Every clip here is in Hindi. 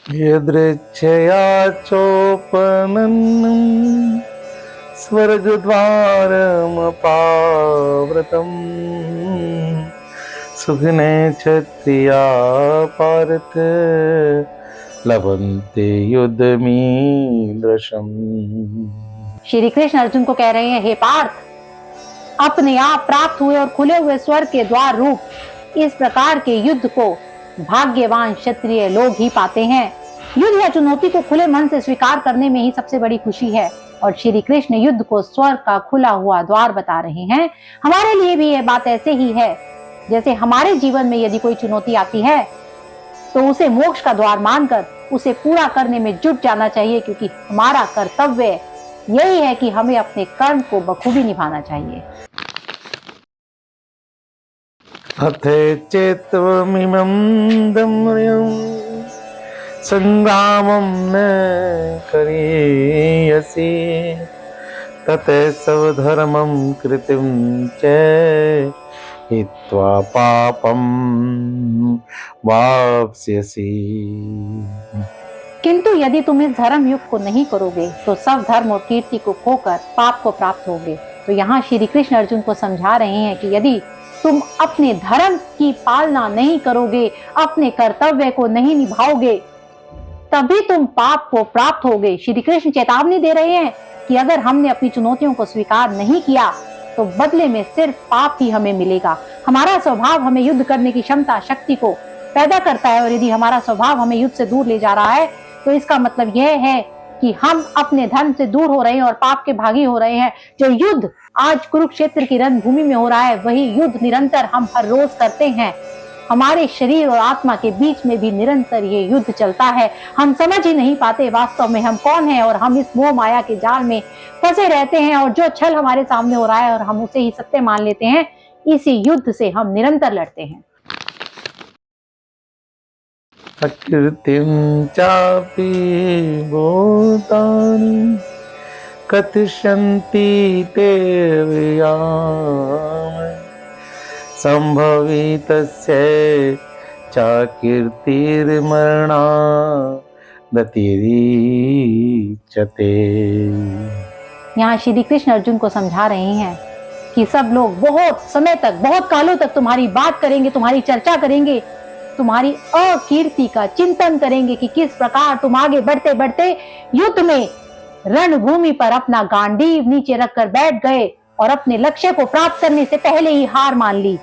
यदृच्छया चोपनन्नं स्वर्गद्वारमपावृतम् सुखिने क्षत्रिया पार्थ लभन्ते युद्धमीदृशम्। श्री कृष्ण अर्जुन को कह रहे हैं, हे पार्थ, अपने आप प्राप्त हुए और खुले हुए स्वर्ग के द्वार रूप इस प्रकार के युद्ध को भाग्यवान क्षत्रिय लोग ही पाते हैं। युद्ध या चुनौती को खुले मन से स्वीकार करने में ही सबसे बड़ी खुशी है और श्री कृष्ण युद्ध को स्वर्ग का खुला हुआ द्वार बता रहे हैं। हमारे लिए भी यह बात ऐसे ही है जैसे हमारे जीवन में यदि कोई चुनौती आती है तो उसे मोक्ष का द्वार मानकर उसे पूरा करने में जुट जाना चाहिए, क्योंकि हमारा कर्तव्य यही है कि हमें अपने कर्म को बखूबी निभाना चाहिए। अथेचेत्त्वमिमं दम्र्यं संग्रामं न करीयसि ततः स्वधर्मं कृतं च हित्वा पापं वाप्स्यसि। किंतु यदि तुम इस धर्म युग को नहीं करोगे तो सब धर्म और कीर्ति को खोकर पाप को प्राप्त होगे। तो यहाँ श्री कृष्ण अर्जुन को समझा रहे हैं कि यदि तुम अपने धर्म की पालना नहीं करोगे, अपने कर्तव्य को नहीं निभाओगे, तभी तुम पाप को प्राप्त होगे। श्री कृष्ण चेतावनी दे रहे हैं कि अगर हमने अपनी चुनौतियों को स्वीकार नहीं किया तो बदले में सिर्फ पाप ही हमें मिलेगा। हमारा स्वभाव हमें युद्ध करने की क्षमता, शक्ति को पैदा करता है और यदि हमारा स्वभाव हमें युद्ध से दूर ले जा रहा है तो इसका मतलब यह है कि हम अपने धर्म से दूर हो रहे हैं और पाप के भागी हो रहे हैं। जो युद्ध आज कुरुक्षेत्र की रणभूमि में हो रहा है वही युद्ध निरंतर हम हर रोज करते हैं। हमारे शरीर और आत्मा के बीच में भी निरंतर ये युद्ध चलता है। हम समझ ही नहीं पाते वास्तव में हम कौन हैं और हम इस मोह माया के जाल में फंसे रहते हैं और जो छल हमारे सामने हो रहा है और हम उसे ही सत्य मान लेते हैं। इसी युद्ध से हम निरंतर लड़ते हैं। अकृतिं चापि भूतानि कथयन्ति ते वियाम संभवी तस्य च कीर्तिर्मरणादतिरिच्यते। यहाँ श्री कृष्ण अर्जुन को समझा रहे हैं कि सब लोग बहुत समय तक, बहुत कालों तक तुम्हारी बात करेंगे, तुम्हारी चर्चा करेंगे, तुम्हारी अकीर्ति का चिंतन करेंगे कि किस प्रकार तुम आगे बढ़ते बढ़ते युद्ध में रणभूमि पर अपना गांडीव नीचे रखकर बैठ गए और अपने लक्ष्य को प्राप्त करने से पहले ही हार मान ली।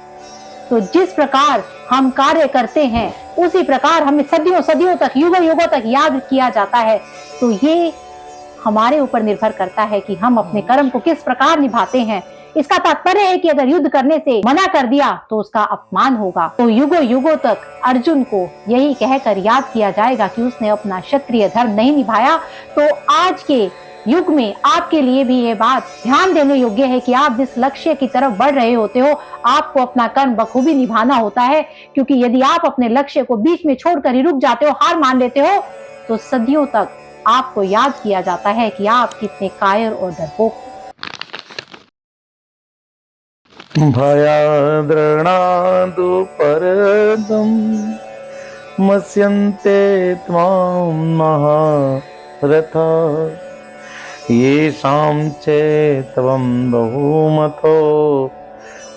तो जिस प्रकार हम कार्य करते हैं उसी प्रकार हमें सदियों सदियों तक, युगों युगों तक याद किया जाता है। तो ये हमारे ऊपर निर्भर करता है कि हम अपने कर्म को किस प्रकार निभाते हैं। इसका तात्पर्य है कि अगर युद्ध करने से मना कर दिया तो उसका अपमान होगा। तो युगों युगों तक अर्जुन को यही कहकर याद किया जाएगा कि उसने अपना क्षत्रिय धर्म नहीं निभाया। तो आज के युग में आपके लिए भी ये बात ध्यान देने योग्य है कि आप जिस लक्ष्य की तरफ बढ़ रहे होते हो आपको अपना कर्म बखूबी निभाना होता है, क्योंकि यदि आप अपने लक्ष्य को बीच में छोड़कर ही रुक जाते हो, हार मान लेते हो, तो सदियों तक आपको याद किया जाता है कि आप कितने कायर और डरपोक हो। भयाद्रणादुपरदं मस्यन्ते त्वां महारथा येषां चेत्त्वं बहुमतो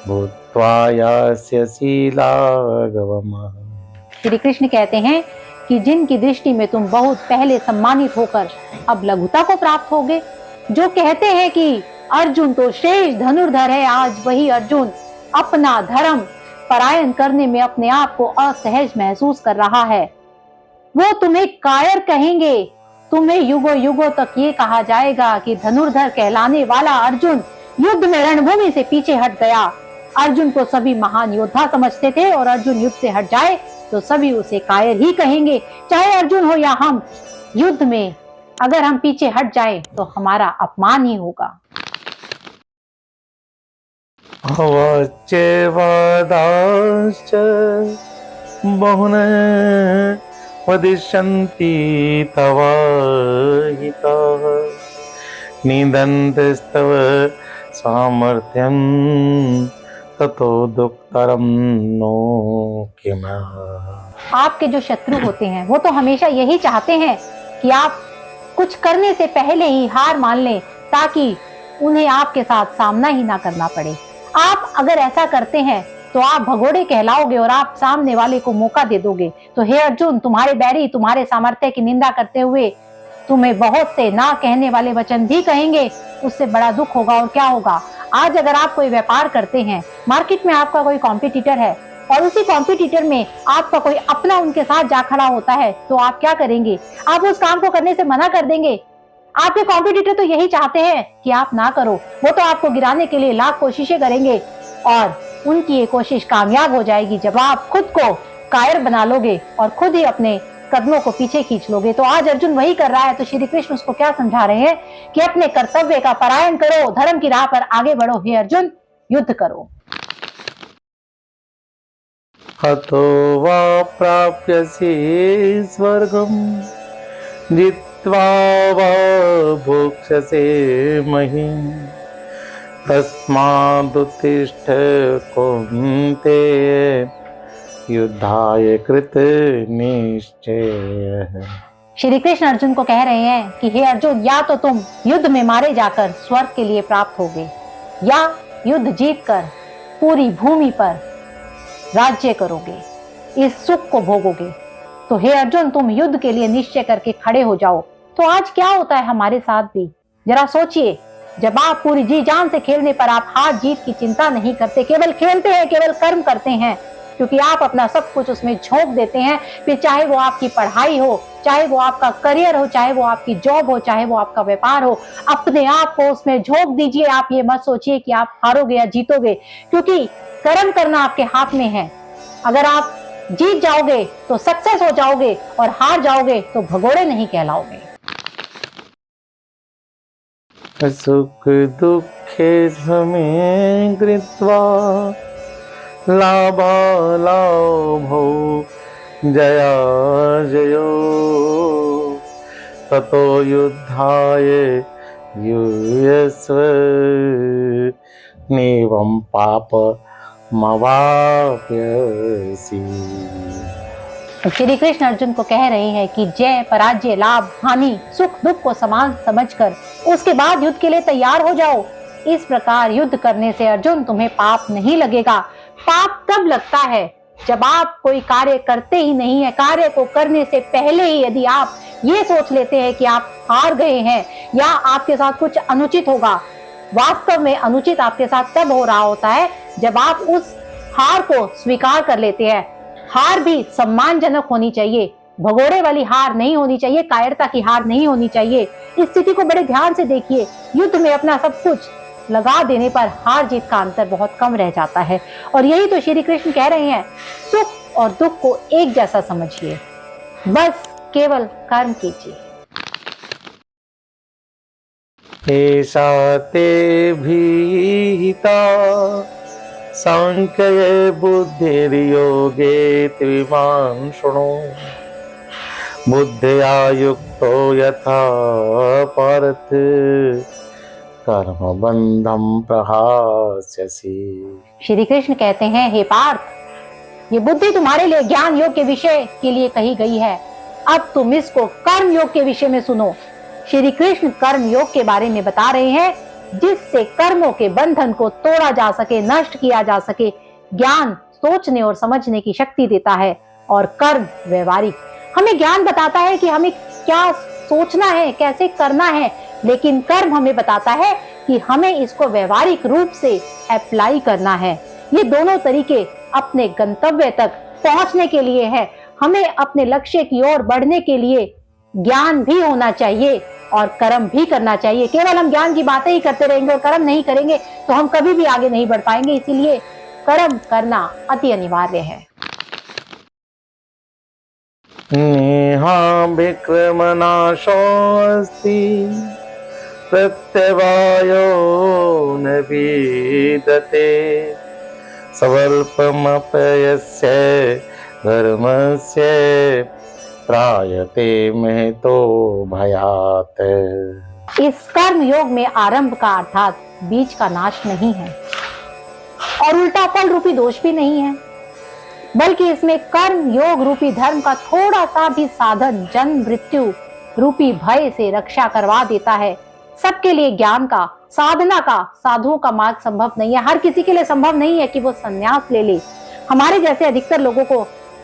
भूत्वा यास्यसि लाघवम्। श्री कृष्ण कहते हैं कि जिनकी दृष्टि में तुम बहुत पहले सम्मानित होकर अब लघुता को प्राप्त होगे, जो कहते हैं कि अर्जुन तो श्रेष्ठ धनुर्धर है, आज वही अर्जुन अपना धर्म परायण करने में अपने आप को असहज महसूस कर रहा है, वो तुम्हें कायर कहेंगे। तुम्हें युगों युगों तक ये कहा जाएगा कि धनुर्धर कहलाने वाला अर्जुन युद्ध में रणभूमि से पीछे हट गया। अर्जुन को सभी महान योद्धा समझते थे और अर्जुन युद्ध से हट जाए तो सभी उसे कायर ही कहेंगे। चाहे अर्जुन हो या हम, युद्ध में अगर हम पीछे हट जाए तो हमारा अपमान ही होगा। अवच्यवादाश्च बहुन वदिष्यन्ति तव हिताः निदन्तस्तव सामर्थ्यं ततो दुक्तरम नो किम। आपके जो शत्रु होते हैं वो तो हमेशा यही चाहते हैं कि आप कुछ करने से पहले ही हार मान लें, ताकि उन्हें आपके साथ सामना ही ना करना पड़े। आप अगर ऐसा करते हैं तो आप भगोड़े कहलाओगे और आप सामने वाले को मौका दे दोगे। तो हे अर्जुन, तुम्हारे बैरी तुम्हारे सामर्थ्य की निंदा करते हुए तुम्हें बहुत से ना कहने वाले वचन भी कहेंगे, उससे बड़ा दुख होगा। और क्या होगा? आज अगर आप कोई व्यापार करते हैं, मार्केट में आपका कोई कॉम्पिटिटर है और उसी कॉम्पिटिटर में आपका कोई अपना उनके साथ जा खड़ा होता है, तो आप क्या करेंगे? आप उस काम को करने से मना कर देंगे। आपके कॉम्पिटिटर तो यही चाहते हैं कि आप ना करो। वो तो आपको गिराने के लिए लाख कोशिशें करेंगे और उनकी ये कोशिश कामयाब हो जाएगी जब आप खुद को कायर बना लोगे और खुद ही अपने कदमों को पीछे खींच लोगे। तो आज अर्जुन वही कर रहा है। तो श्री कृष्ण उसको क्या समझा रहे हैं कि अपने कर्तव्य का पलायन करो, धर्म की राह पर आगे बढ़ो। हे अर्जुन, युद्ध करो। हतो वा प्राप्यसि स्वर्गम जित्वा वा भोक्ष्यसे महीम् तस्मादुत्तिष्ठ कौन्तेय युद्धाय कृत निश्चय। श्री कृष्ण अर्जुन को कह रहे हैं कि हे अर्जुन, या तो तुम युद्ध में मारे जाकर स्वर्ग के लिए प्राप्त होगे, या युद्ध जीतकर पूरी भूमि पर राज्य करोगे, इस सुख को भोगोगे। तो हे अर्जुन, तुम युद्ध के लिए निश्चय करके खड़े हो जाओ। तो आज क्या होता है हमारे साथ भी, जरा सोचिए। जब आप पूरी जी जान से खेलने पर आप हार जीत की चिंता नहीं करते, केवल खेलते हैं, केवल कर्म करते हैं, क्योंकि आप अपना सब कुछ उसमें झोंक देते हैं। फिर चाहे वो आपकी पढ़ाई हो, चाहे वो आपका करियर हो, चाहे वो आपकी जॉब हो, चाहे वो आपका व्यापार हो, अपने आप को उसमें झोंक दीजिए। आप ये मत सोचिए कि आप हारोगे या जीतोगे, क्योंकि कर्म करना आपके हाथ में है। अगर आप जीत जाओगे तो सक्सेस हो जाओगे, और हार जाओगे तो भगोड़े नहीं कहलाओगे। सुख दुखे समे कृत्वा लाभालाभौ जया जयो ततो युद्धाय यूयस्व नेवं पापमवाप्यसि। श्री कृष्ण अर्जुन को कह रहे हैं कि जय पराजय, लाभ हानि, सुख दुख को समान समझकर उसके बाद युद्ध के लिए तैयार हो जाओ। इस प्रकार युद्ध करने से अर्जुन तुम्हें पाप नहीं लगेगा। पाप तब लगता है जब आप कोई कार्य करते ही नहीं है। कार्य को करने से पहले ही यदि आप ये सोच लेते हैं कि आप हार गए हैं या आपके साथ कुछ अनुचित होगा, वास्तव में अनुचित आपके साथ तब हो रहा होता है जब आप उस हार को स्वीकार कर लेते हैं। हार भी सम्मानजनक होनी चाहिए, भगोड़े वाली हार नहीं होनी चाहिए, कायरता की हार नहीं होनी चाहिए। इस स्थिति को बड़े ध्यान से देखिए। युद्ध में अपना सब कुछ लगा देने पर हार जीत का अंतर बहुत कम रह जाता है। और यही तो श्री कृष्ण कह रहे हैं, सुख और दुख को एक जैसा समझिए, बस केवल कर्म कीजिए। एषा ते भीता सांख्ये बुद्धिर्योगे त्रिमान् शृणु बुद्धिया युक्तो यथा पार्थ कर्म बंधम प्रहास्यसि। श्री कृष्ण कहते हैं, हे पार्थ, ये बुद्धि तुम्हारे लिए ज्ञान योग के विषय के लिए कही गई है। अब तुम इसको कर्म योग के विषय में सुनो। श्री कृष्ण कर्म योग के बारे में बता रहे हैं, जिससे कर्मों के बंधन को तोड़ा जा सके, नष्ट किया जा सके। ज्ञान सोचने और समझने की शक्ति देता है, और कर्म व्यवहारिक हमें ज्ञान बताता है कि हमें क्या सोचना है, कैसे करना है, लेकिन कर्म हमें बताता है कि हमें इसको व्यवहारिक रूप से अप्लाई करना है। ये दोनों तरीके अपने गंतव्य तक पहुंचने के लिए है। हमें अपने लक्ष्य की ओर बढ़ने के लिए ज्ञान भी होना चाहिए और कर्म भी करना चाहिए। केवल हम ज्ञान की बातें ही करते रहेंगे और कर्म नहीं करेंगे तो हम कभी भी आगे नहीं बढ़ पाएंगे। इसीलिए कर्म करना अति अनिवार्य है। नेहा विक्रमनाशोऽस्ति प्रत्यवायो न विद्यते स्वल्पमप्यस्य धर्मस्य त्रायते महतो भयात्। इस कर्म योग में आरंभ का अर्थात बीज का नाश नहीं है, और उल्टा फल रूपी दोष भी नहीं है, बल्कि इसमें कर्म योग रूपी धर्म का थोड़ा सा भी साधन जन्म मृत्यु रूपी भय से रक्षा करवा देता है। सबके लिए ज्ञान का, साधना का, साधुओं का मार्ग संभव नहीं है। हर किसी के लिए संभव नहीं है कि वो संन्यास ले ले। हमारे जैसे अधिकतर लोगों को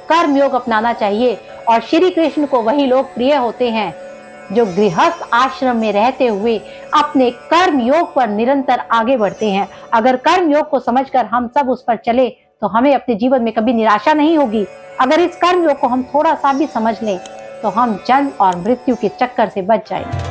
कर्म योग अपनाना चाहिए, और श्री कृष्ण को वही लोग प्रिय होते हैं जो गृहस्थ आश्रम में रहते हुए अपने कर्म योग पर निरंतर आगे बढ़ते हैं। अगर कर्म योग को समझकर हम सब उस पर चले तो हमें अपने जीवन में कभी निराशा नहीं होगी। अगर इस कर्म योग को हम थोड़ा सा भी समझ लें तो हम जन्म और मृत्यु के चक्कर से बच जाएंगे।